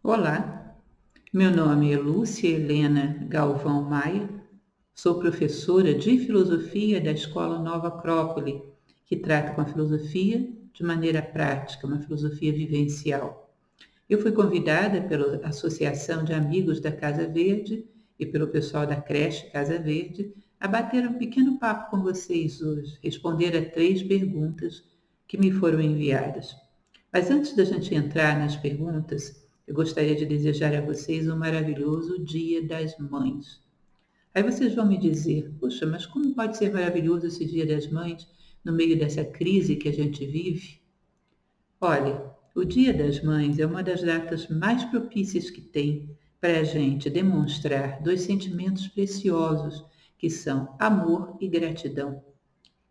Olá, meu nome é Lúcia Helena Galvão Maia, sou professora de filosofia da Escola Nova Acrópole, que trata com a filosofia de maneira prática, uma filosofia vivencial. Eu fui convidada pela Associação de Amigos da Casa Verde e pelo pessoal da creche Casa Verde a bater um pequeno papo com vocês hoje, responder a 3 perguntas que me foram enviadas. Mas antes da gente entrar nas perguntas, eu gostaria de desejar a vocês um maravilhoso Dia das Mães. Aí vocês vão me dizer, puxa, mas como pode ser maravilhoso esse Dia das Mães no meio dessa crise que a gente vive? Olha, o Dia das Mães é uma das datas mais propícias que tem para a gente demonstrar 2 sentimentos preciosos, que são amor e gratidão.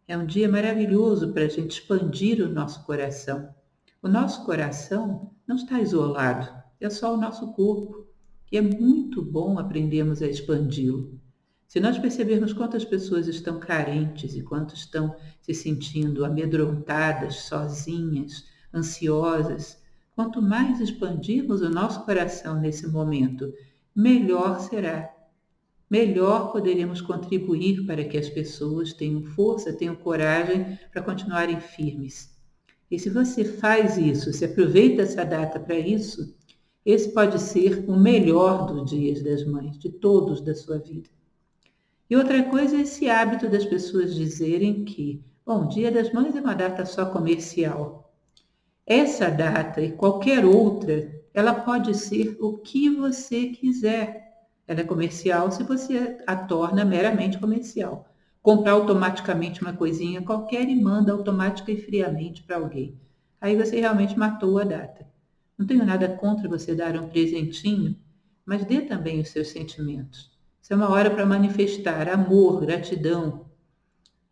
É um dia maravilhoso para a gente expandir o nosso coração. O nosso coração não está isolado, é só o nosso corpo. E é muito bom aprendermos a expandi-lo. Se nós percebermos quantas pessoas estão carentes e quantas estão se sentindo amedrontadas, sozinhas, ansiosas, quanto mais expandirmos o nosso coração nesse momento, melhor será. Melhor poderemos contribuir para que as pessoas tenham força, tenham coragem para continuarem firmes. E se você faz isso, se aproveita essa data para isso, esse pode ser o melhor dos dias das mães, de todos da sua vida. E outra coisa é esse hábito das pessoas dizerem que, bom, Dia das Mães é uma data só comercial. Essa data e qualquer outra, ela pode ser o que você quiser. Ela é comercial se você a torna meramente comercial. Comprar automaticamente uma coisinha qualquer e manda automática e friamente para alguém. Aí você realmente matou a data. Não tenho nada contra você dar um presentinho, mas dê também os seus sentimentos. Isso é uma hora para manifestar amor, gratidão.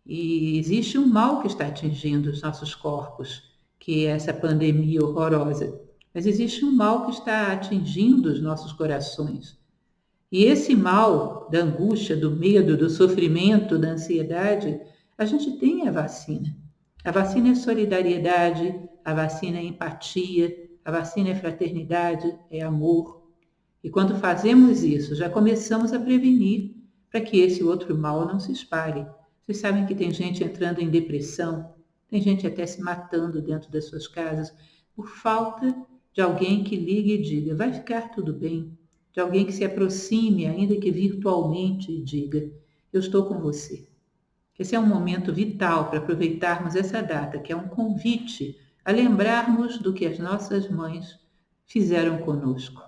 E existe um mal que está atingindo os nossos corpos, que é essa pandemia horrorosa. Mas existe um mal que está atingindo os nossos corações. E esse mal da angústia, do medo, do sofrimento, da ansiedade, a gente tem a vacina. A vacina é solidariedade, a vacina é empatia, a vacina é fraternidade, é amor. E quando fazemos isso, já começamos a prevenir para que esse outro mal não se espalhe. Vocês sabem que tem gente entrando em depressão, tem gente até se matando dentro das suas casas por falta de alguém que ligue e diga, vai ficar tudo bem. De alguém que se aproxime, ainda que virtualmente, e diga, eu estou com você. Esse é um momento vital para aproveitarmos essa data, que é um convite a lembrarmos do que as nossas mães fizeram conosco.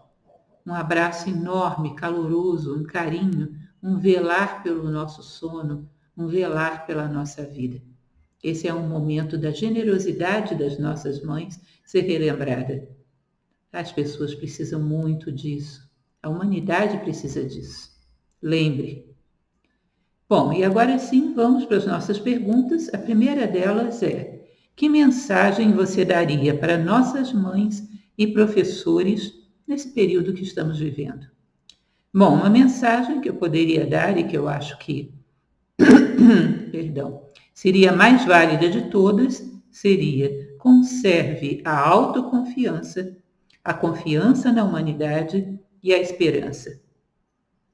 Um abraço enorme, caloroso, um carinho, um velar pelo nosso sono, um velar pela nossa vida. Esse é um momento da generosidade das nossas mães ser relembrada. As pessoas precisam muito disso. A humanidade precisa disso. Lembre. Bom, e agora sim, vamos para as nossas perguntas. A primeira delas é: que mensagem você daria para nossas mães e professores nesse período que estamos vivendo? Bom, uma mensagem que eu poderia dar e que eu acho que, seria a mais válida de todas, seria: conserve a autoconfiança, a confiança na humanidade e a esperança.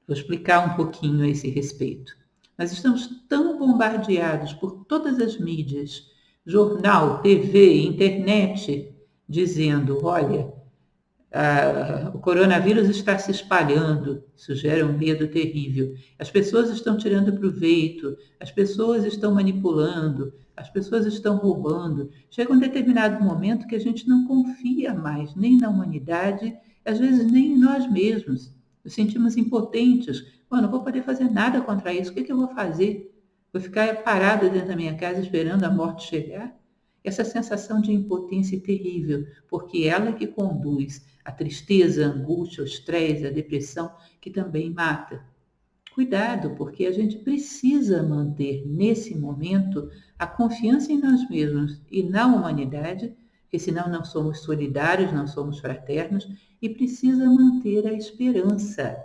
Vou explicar um pouquinho a esse respeito. Nós estamos tão bombardeados por todas as mídias, jornal, TV, internet, dizendo, olha, o coronavírus está se espalhando, isso gera um medo terrível. As pessoas estão tirando proveito, as pessoas estão manipulando, as pessoas estão roubando. Chega um determinado momento que a gente não confia mais nem na humanidade, às vezes nem em nós mesmos. Nos sentimos impotentes. Não vou poder fazer nada contra isso. O que eu vou fazer? Vou ficar parada dentro da minha casa esperando a morte chegar? Essa sensação de impotência é terrível, porque ela é que conduz à tristeza, à angústia, ao estresse, à depressão, que também mata. Cuidado, porque a gente precisa manter, nesse momento, a confiança em nós mesmos e na humanidade, porque senão não somos solidários, não somos fraternos, e precisa manter a esperança.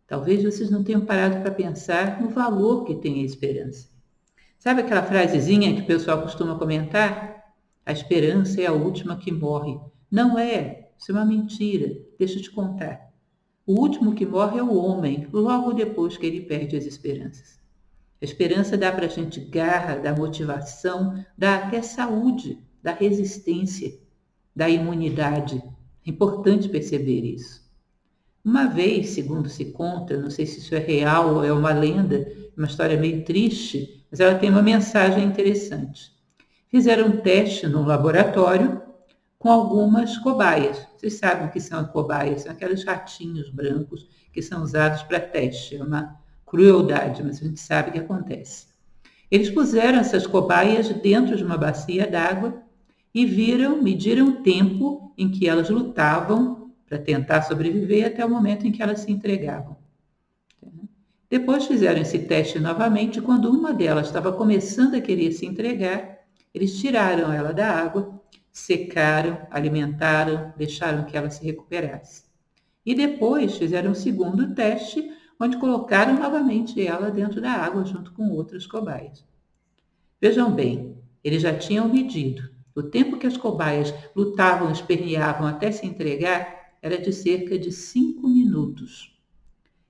Talvez vocês não tenham parado para pensar no valor que tem a esperança. Sabe aquela frasezinha que o pessoal costuma comentar? A esperança é a última que morre. Não é. Isso é uma mentira. Deixa eu te contar. O último que morre é o homem, logo depois que ele perde as esperanças. A esperança dá para a gente garra, dá motivação, dá até saúde, dá resistência, dá imunidade. É importante perceber isso. Uma vez, segundo se conta, não sei se isso é real ou é uma lenda, uma história meio triste, mas ela tem uma mensagem interessante. Fizeram um teste num laboratório com algumas cobaias. Vocês sabem o que são cobaias? São aqueles ratinhos brancos que são usados para teste. É uma crueldade, mas a gente sabe o que acontece. Eles puseram essas cobaias dentro de uma bacia d'água e mediram o tempo em que elas lutavam para tentar sobreviver até o momento em que elas se entregavam. Depois fizeram esse teste novamente. Quando uma delas estava começando a querer se entregar, eles tiraram ela da água, secaram, alimentaram, deixaram que ela se recuperasse. E depois fizeram um segundo teste, onde colocaram novamente ela dentro da água junto com outras cobaias. Vejam bem, eles já tinham medido. O tempo que as cobaias lutavam, esperneavam até se entregar era de cerca de 5 minutos.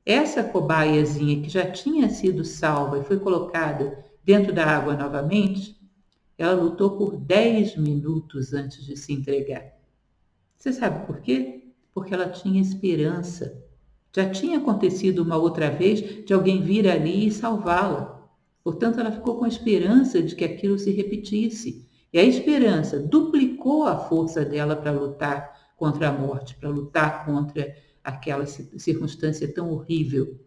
Essa cobaiazinha que já tinha sido salva e foi colocada dentro da água novamente, ela lutou por 10 minutos antes de se entregar. Você sabe por quê? Porque ela tinha esperança. Já tinha acontecido uma outra vez de alguém vir ali e salvá-la. Portanto, ela ficou com a esperança de que aquilo se repetisse. E a esperança duplicou a força dela para lutar contra a morte, para lutar contra aquela circunstância tão horrível.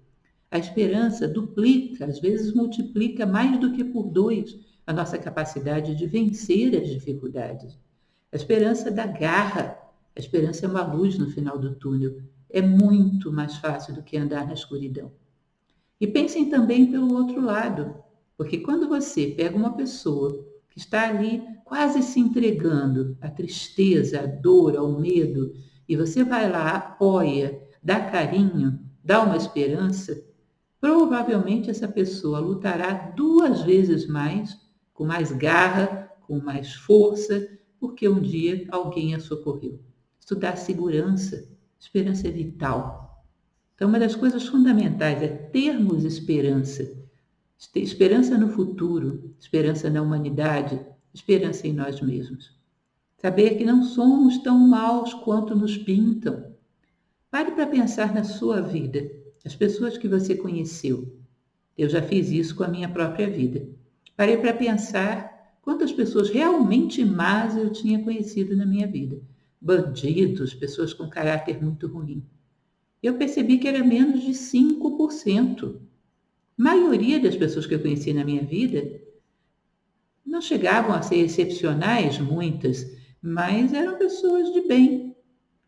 A esperança duplica, às vezes multiplica mais do que por 2 a nossa capacidade de vencer as dificuldades. A esperança dá garra, a esperança é uma luz no final do túnel. É muito mais fácil do que andar na escuridão. E pensem também pelo outro lado, porque quando você pega uma pessoa que está ali quase se entregando à tristeza, à dor, ao medo, e você vai lá, apoia, dá carinho, dá uma esperança, provavelmente essa pessoa lutará 2 vezes mais, com mais garra, com mais força, porque um dia alguém a socorreu. Isso dá segurança. Esperança é vital. Então, uma das coisas fundamentais é termos esperança. Esperança no futuro, esperança na humanidade, esperança em nós mesmos. Saber que não somos tão maus quanto nos pintam. Pare para pensar na sua vida, as pessoas que você conheceu. Eu já fiz isso com a minha própria vida. Parei para pensar quantas pessoas realmente más eu tinha conhecido na minha vida. Bandidos, pessoas com caráter muito ruim. Eu percebi que era menos de 5%. A maioria das pessoas que eu conheci na minha vida não chegavam a ser excepcionais, muitas, mas eram pessoas de bem.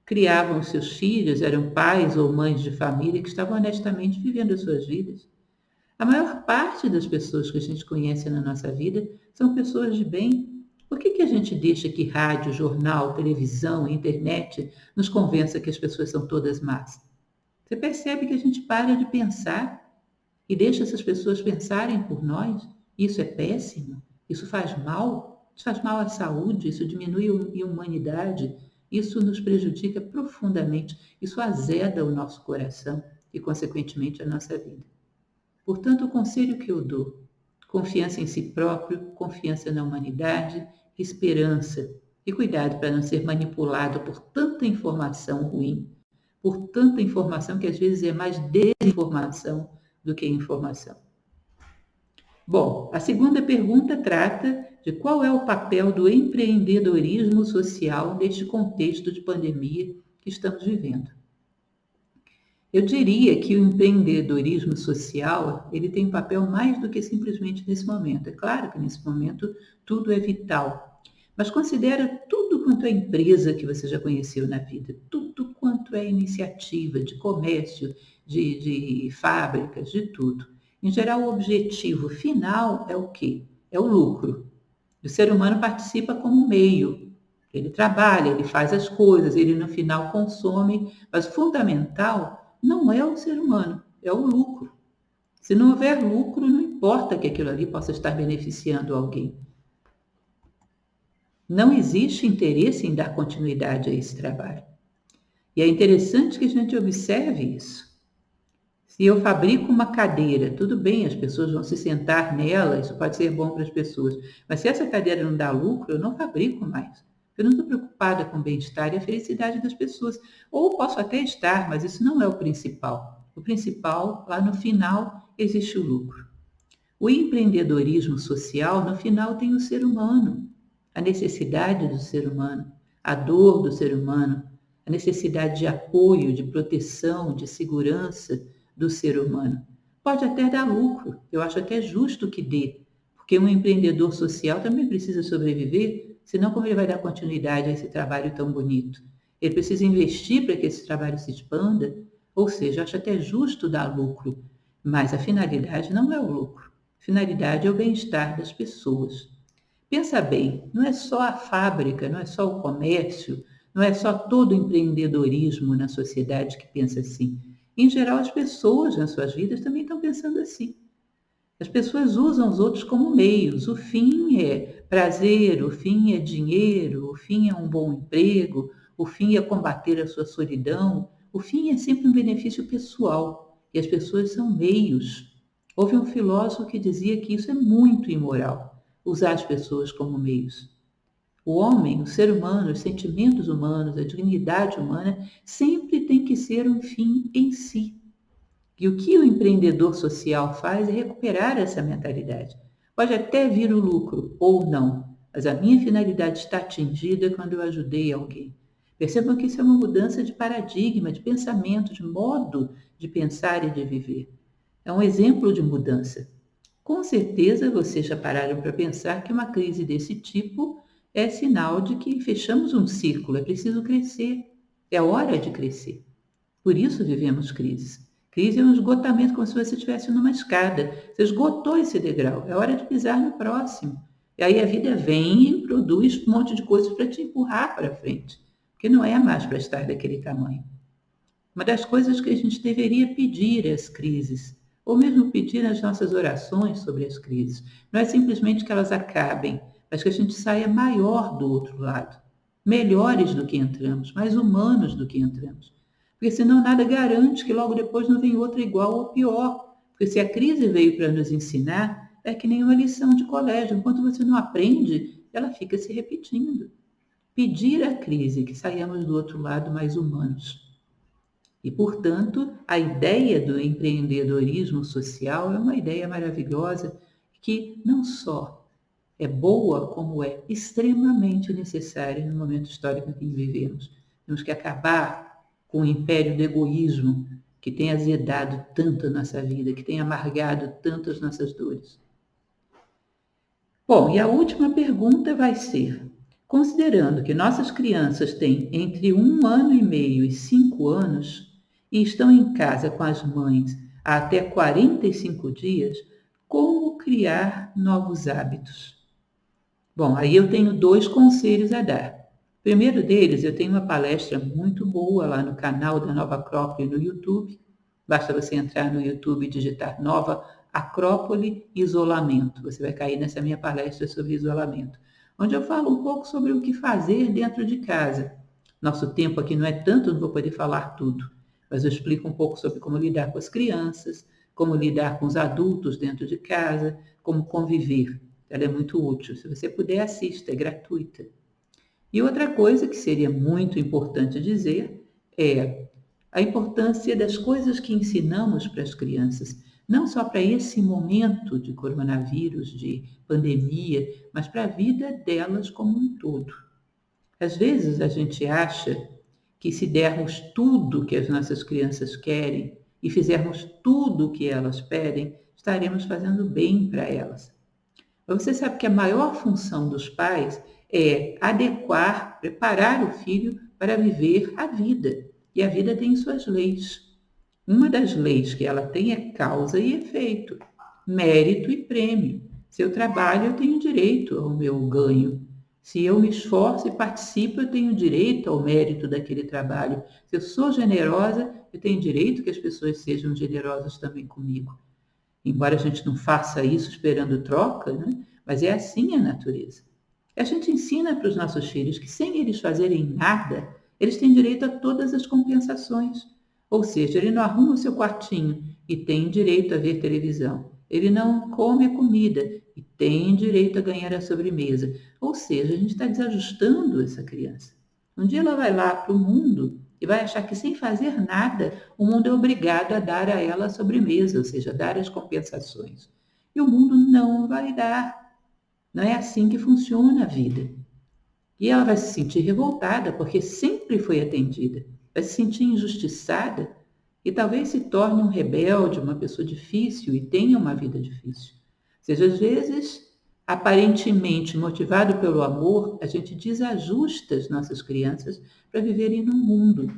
Criavam seus filhos, eram pais ou mães de família que estavam honestamente vivendo as suas vidas. A maior parte das pessoas que a gente conhece na nossa vida são pessoas de bem. Por que a gente deixa que rádio, jornal, televisão, internet nos convença que as pessoas são todas más? Você percebe que a gente para de pensar e deixa essas pessoas pensarem por nós? Isso é péssimo? Isso faz mal? Isso faz mal à saúde? Isso diminui a humanidade? Isso nos prejudica profundamente. Isso azeda o nosso coração e, consequentemente, a nossa vida. Portanto, o conselho que eu dou: confiança em si próprio, confiança na humanidade, esperança e cuidado para não ser manipulado por tanta informação ruim, por tanta informação que às vezes é mais desinformação do que informação. Bom, a segunda pergunta trata de qual é o papel do empreendedorismo social neste contexto de pandemia que estamos vivendo. Eu diria que o empreendedorismo social, ele tem um papel mais do que simplesmente nesse momento. É claro que nesse momento tudo é vital, mas considera tudo quanto é empresa que você já conheceu na vida, tudo quanto é iniciativa de comércio, de fábricas, de tudo. Em geral, o objetivo final é o quê? É o lucro. O ser humano participa como meio. Ele trabalha, ele faz as coisas, ele no final consome, mas o fundamental não é o ser humano, é o lucro. Se não houver lucro, não importa que aquilo ali possa estar beneficiando alguém. Não existe interesse em dar continuidade a esse trabalho. E é interessante que a gente observe isso. Se eu fabrico uma cadeira, tudo bem, as pessoas vão se sentar nela, isso pode ser bom para as pessoas. Mas se essa cadeira não dá lucro, eu não fabrico mais. Eu não estou preocupada com o bem-estar e a felicidade das pessoas. Ou posso até estar, mas isso não é o principal. O principal, lá no final, existe o lucro. O empreendedorismo social, no final, tem o ser humano, a necessidade do ser humano, a dor do ser humano, a necessidade de apoio, de proteção, de segurança do ser humano. Pode até dar lucro, eu acho até justo que dê, porque um empreendedor social também precisa sobreviver, senão como ele vai dar continuidade a esse trabalho tão bonito? Ele precisa investir para que esse trabalho se expanda, ou seja, acho até justo dar lucro, mas a finalidade não é o lucro. A finalidade é o bem-estar das pessoas. Pensa bem, não é só a fábrica, não é só o comércio, não é só todo o empreendedorismo na sociedade que pensa assim. Em geral, as pessoas nas suas vidas também estão pensando assim. As pessoas usam os outros como meios. O fim é prazer, o fim é dinheiro, o fim é um bom emprego, o fim é combater a sua solidão. O fim é sempre um benefício pessoal e as pessoas são meios. Houve um filósofo que dizia que isso é muito imoral, usar as pessoas como meios. O homem, o ser humano, os sentimentos humanos, a dignidade humana sempre tem que ser um fim em si. E o que o empreendedor social faz é recuperar essa mentalidade. Pode até vir o lucro ou não, mas a minha finalidade está atingida quando eu ajudei alguém. Percebam que isso é uma mudança de paradigma, de pensamento, de modo de pensar e de viver. É um exemplo de mudança. Com certeza vocês já pararam para pensar que uma crise desse tipo é sinal de que fechamos um círculo, é preciso crescer, é hora de crescer. Por isso vivemos crises. Crise é um esgotamento, como se você estivesse numa escada. Você esgotou esse degrau, é hora de pisar no próximo. E aí a vida vem e produz um monte de coisas para te empurrar para frente, porque não é mais para estar daquele tamanho. Uma das coisas que a gente deveria pedir às crises, ou mesmo pedir nas nossas orações sobre as crises, não é simplesmente que elas acabem, mas que a gente saia maior do outro lado, melhores do que entramos, mais humanos do que entramos. Porque senão nada garante que logo depois não venha outra igual ou pior. Porque se a crise veio para nos ensinar, é que nem uma lição de colégio. Enquanto você não aprende, ela fica se repetindo. Pedir à crise que saiamos do outro lado mais humanos. E, portanto, a ideia do empreendedorismo social é uma ideia maravilhosa que não só é boa, como é extremamente necessária no momento histórico em que vivemos. Temos que acabar com o império do egoísmo que tem azedado tanto a nossa vida, que tem amargado tanto as nossas dores. Bom, e a última pergunta vai ser: considerando que nossas crianças têm entre 1 ano e meio e 5 anos e estão em casa com as mães há até 45 dias, como criar novos hábitos? Bom, aí eu tenho 2 conselhos a dar. O primeiro deles, eu tenho uma palestra muito boa lá no canal da Nova Acrópole no YouTube. Basta você entrar no YouTube e digitar Nova Acrópole Isolamento. Você vai cair nessa minha palestra sobre isolamento, onde eu falo um pouco sobre o que fazer dentro de casa. Nosso tempo aqui não é tanto, não vou poder falar tudo, mas eu explico um pouco sobre como lidar com as crianças, como lidar com os adultos dentro de casa, como conviver. Ela é muito útil. Se você puder, assista, é gratuita. E outra coisa que seria muito importante dizer é a importância das coisas que ensinamos para as crianças, não só para esse momento de coronavírus, de pandemia, mas para a vida delas como um todo. Às vezes a gente acha que se dermos tudo que as nossas crianças querem e fizermos tudo o que elas pedem, estaremos fazendo bem para elas. Mas você sabe que a maior função dos pais é adequar, preparar o filho para viver a vida. E a vida tem suas leis. Uma das leis que ela tem é causa e efeito, mérito e prêmio. Se eu trabalho, eu tenho direito ao meu ganho. Se eu me esforço e participo, eu tenho direito ao mérito daquele trabalho. Se eu sou generosa, eu tenho direito que as pessoas sejam generosas também comigo. Embora a gente não faça isso esperando troca, né? Mas é assim a natureza. A gente ensina para os nossos filhos que sem eles fazerem nada, eles têm direito a todas as compensações. Ou seja, ele não arruma o seu quartinho e tem direito a ver televisão. Ele não come a comida e tem direito a ganhar a sobremesa. Ou seja, a gente está desajustando essa criança. Um dia ela vai lá para o mundo e vai achar que sem fazer nada, o mundo é obrigado a dar a ela a sobremesa, ou seja, dar as compensações. E o mundo não vai dar. Não é assim que funciona a vida. E ela vai se sentir revoltada porque sempre foi atendida. Vai se sentir injustiçada e talvez se torne um rebelde, uma pessoa difícil e tenha uma vida difícil. Ou seja, às vezes, aparentemente motivado pelo amor, a gente desajusta as nossas crianças para viverem no mundo.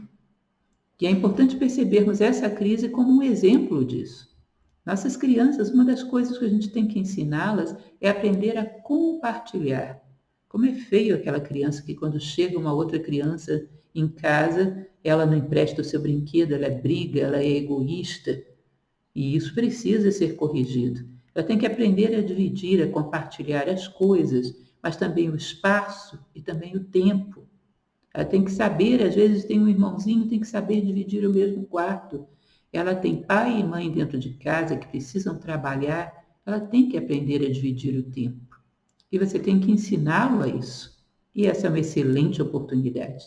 E é importante percebermos essa crise como um exemplo disso. Nossas crianças, uma das coisas que a gente tem que ensiná-las é aprender a compartilhar. Como é feio aquela criança que quando chega uma outra criança em casa, ela não empresta o seu brinquedo, ela briga, ela é egoísta. E isso precisa ser corrigido. Ela tem que aprender a dividir, a compartilhar as coisas, mas também o espaço e também o tempo. Ela tem que saber, às vezes tem um irmãozinho, tem que saber dividir o mesmo quarto. Ela tem pai e mãe dentro de casa que precisam trabalhar, ela tem que aprender a dividir o tempo. E você tem que ensiná-lo a isso. E essa é uma excelente oportunidade.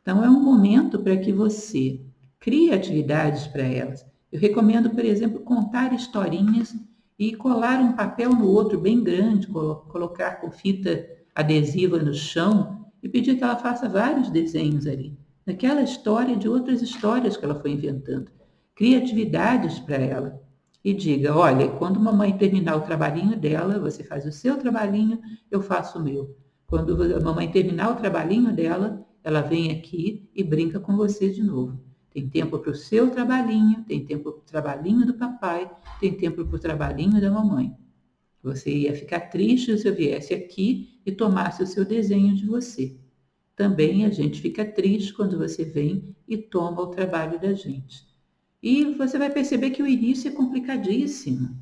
Então, é um momento para que você crie atividades para elas. Eu recomendo, por exemplo, contar historinhas e colar um papel no outro bem grande, colocar com fita adesiva no chão e pedir que ela faça vários desenhos ali, daquela história e de outras histórias que ela foi inventando. Crie atividades para ela e diga, olha, quando mamãe terminar o trabalhinho dela, você faz o seu trabalhinho, eu faço o meu. Quando a mamãe terminar o trabalhinho dela, ela vem aqui e brinca com você de novo. Tem tempo para o seu trabalhinho, tem tempo para o trabalhinho do papai, tem tempo para o trabalhinho da mamãe. Você ia ficar triste se eu viesse aqui e tomasse o seu desenho de você. Também a gente fica triste quando você vem e toma o trabalho da gente. E você vai perceber que o início é complicadíssimo.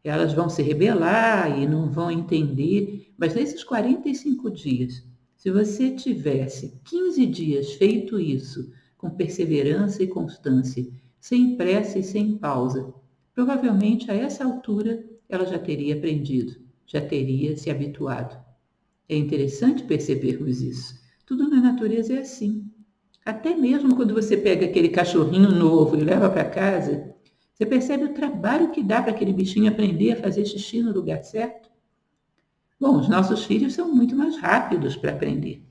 Elas vão se rebelar e não vão entender, mas nesses 45 dias, se você tivesse 15 dias feito isso com perseverança e constância, sem pressa e sem pausa, provavelmente a essa altura ela já teria aprendido, já teria se habituado. É interessante percebermos isso. Tudo na natureza é assim. Até mesmo quando você pega aquele cachorrinho novo e leva para casa, você percebe o trabalho que dá para aquele bichinho aprender a fazer xixi no lugar certo? Bom, os nossos filhos são muito mais rápidos para aprender,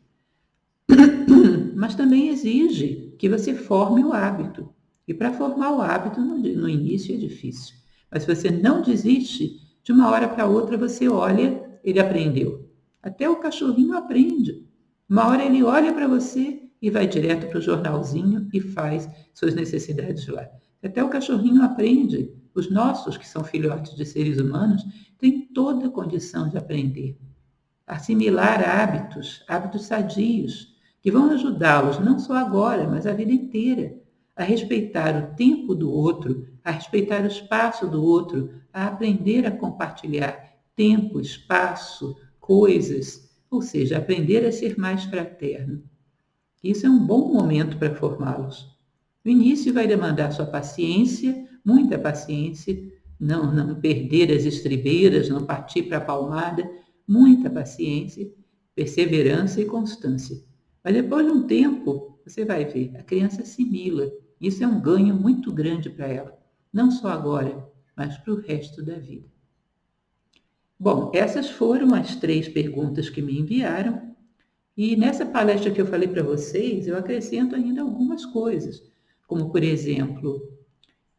mas também exige que você forme o hábito. E para formar o hábito no início é difícil. Mas se você não desiste, de uma hora para outra você olha, ele aprendeu. Até o cachorrinho aprende. Uma hora ele olha para você e vai direto para o jornalzinho e faz suas necessidades lá. Até o cachorrinho aprende. Os nossos, que são filhotes de seres humanos, têm toda a condição de aprender. Assimilar hábitos sadios, que vão ajudá-los não só agora, mas a vida inteira, a respeitar o tempo do outro, a respeitar o espaço do outro, a aprender a compartilhar tempo, espaço, coisas, ou seja, aprender a ser mais fraterno. Isso é um bom momento para formá-los. O início vai demandar sua paciência, muita paciência, não perder as estribeiras, não partir para a palmada, muita paciência, perseverança e constância. Mas depois de um tempo, você vai ver, a criança assimila. Isso é um ganho muito grande para ela, não só agora, mas para o resto da vida. Bom, essas foram as 3 perguntas que me enviaram. E nessa palestra que eu falei para vocês, eu acrescento ainda algumas coisas, como, por exemplo,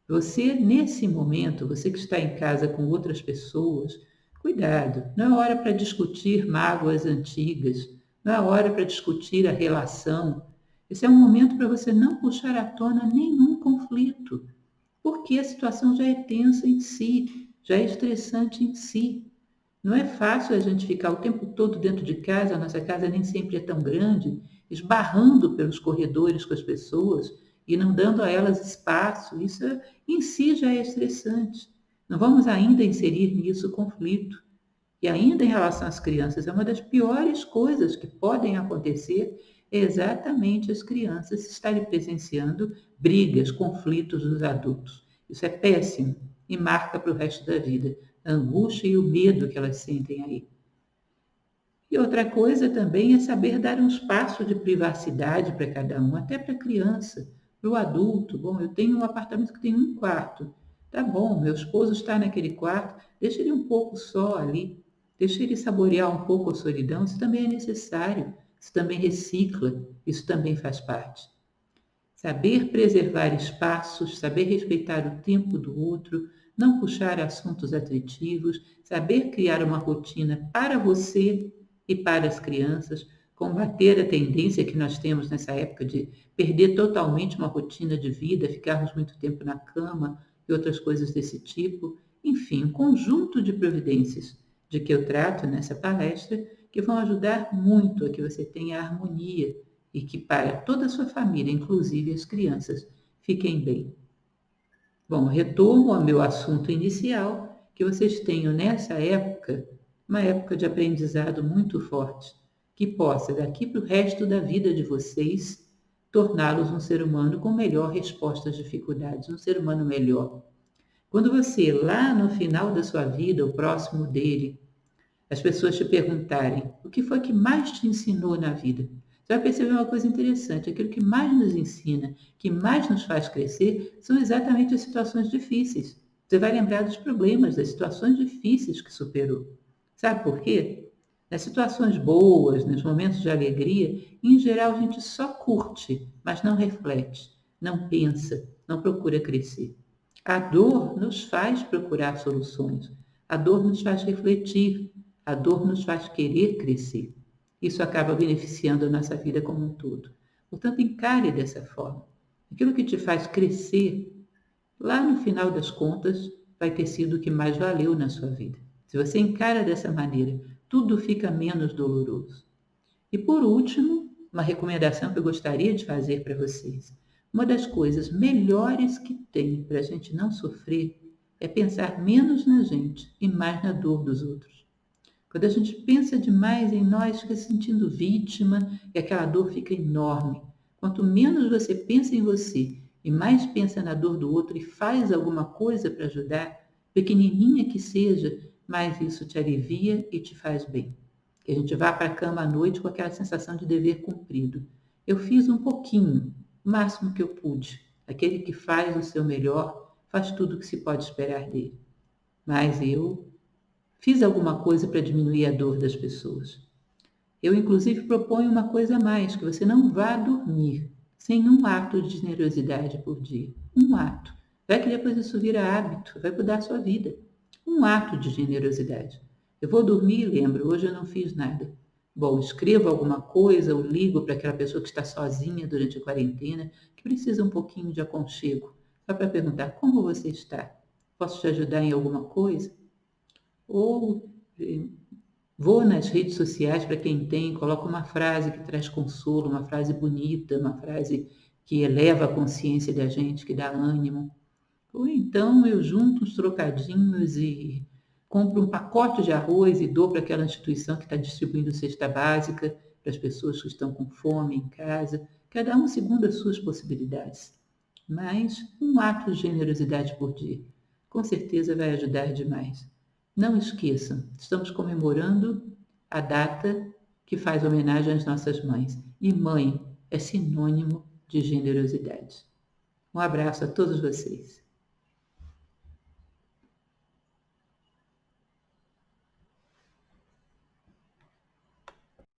você, nesse momento, você que está em casa com outras pessoas, cuidado, não é hora para discutir mágoas antigas, não é hora para discutir a relação. Esse é um momento para você não puxar à tona nenhum conflito, porque a situação já é tensa em si, já é estressante em si. Não é fácil a gente ficar o tempo todo dentro de casa, a nossa casa nem sempre é tão grande, esbarrando pelos corredores com as pessoas e não dando a elas espaço. Isso em si já é estressante. Não vamos ainda inserir nisso conflito. E ainda em relação às crianças, é uma das piores coisas que podem acontecer é exatamente as crianças estarem presenciando brigas, conflitos dos adultos. Isso é péssimo e marca para o resto da vida a angústia e o medo que elas sentem aí. E outra coisa também é saber dar um espaço de privacidade para cada um, até para a criança, para o adulto. Bom, eu tenho um apartamento que tem um quarto. Tá bom, meu esposo está naquele quarto, deixa ele um pouco só ali, deixa ele saborear um pouco a solidão, isso também é necessário, isso também recicla, isso também faz parte. Saber preservar espaços, saber respeitar o tempo do outro, não puxar assuntos atritivos, saber criar uma rotina para você e para as crianças, combater a tendência que nós temos nessa época de perder totalmente uma rotina de vida, ficarmos muito tempo na cama e outras coisas desse tipo. Enfim, um conjunto de providências de que eu trato nessa palestra que vão ajudar muito a que você tenha harmonia e que para toda a sua família, inclusive as crianças, fiquem bem. Bom, retomo ao meu assunto inicial, que vocês tenham nessa época, uma época de aprendizado muito forte, que possa, daqui para o resto da vida de vocês, torná-los um ser humano com melhor resposta às dificuldades, um ser humano melhor. Quando você, lá no final da sua vida, o próximo dele, as pessoas te perguntarem o que foi que mais te ensinou na vida, você vai perceber uma coisa interessante: aquilo que mais nos ensina, que mais nos faz crescer, são exatamente as situações difíceis. Você vai lembrar dos problemas, das situações difíceis que superou. Sabe por quê? Nas situações boas, nos momentos de alegria, em geral a gente só curte, mas não reflete, não pensa, não procura crescer. A dor nos faz procurar soluções, a dor nos faz refletir, a dor nos faz querer crescer. Isso acaba beneficiando a nossa vida como um todo. Portanto, encare dessa forma. Aquilo que te faz crescer, lá no final das contas, vai ter sido o que mais valeu na sua vida. Se você encara dessa maneira, tudo fica menos doloroso. E por último, uma recomendação que eu gostaria de fazer para vocês. Uma das coisas melhores que tem para a gente não sofrer é pensar menos na gente e mais na dor dos outros. Quando a gente pensa demais em nós, fica se sentindo vítima e aquela dor fica enorme. Quanto menos você pensa em você e mais pensa na dor do outro e faz alguma coisa para ajudar, pequenininha que seja, mais isso te alivia e te faz bem. Que a gente vá para a cama à noite com aquela sensação de dever cumprido. Eu fiz um pouquinho, o máximo que eu pude. Aquele que faz o seu melhor faz tudo o que se pode esperar dele. Mas eu fiz alguma coisa para diminuir a dor das pessoas. Eu, inclusive, proponho uma coisa a mais, que você não vá dormir sem um ato de generosidade por dia. Um ato. Vai que depois isso vira hábito, vai mudar a sua vida. Um ato de generosidade. Eu vou dormir e lembro, hoje eu não fiz nada. Bom, escrevo alguma coisa ou ligo para aquela pessoa que está sozinha durante a quarentena, que precisa um pouquinho de aconchego, só para perguntar como você está. Posso te ajudar em alguma coisa? Ou vou nas redes sociais para quem tem, coloco uma frase que traz consolo, uma frase bonita, uma frase que eleva a consciência da gente, que dá ânimo. Ou então eu junto uns trocadinhos e compro um pacote de arroz e dou para aquela instituição que está distribuindo cesta básica para as pessoas que estão com fome em casa, cada um segundo as suas possibilidades. Mas um ato de generosidade por dia, com certeza vai ajudar demais. Não esqueçam, estamos comemorando a data que faz homenagem às nossas mães. E mãe é sinônimo de generosidade. Um abraço a todos vocês.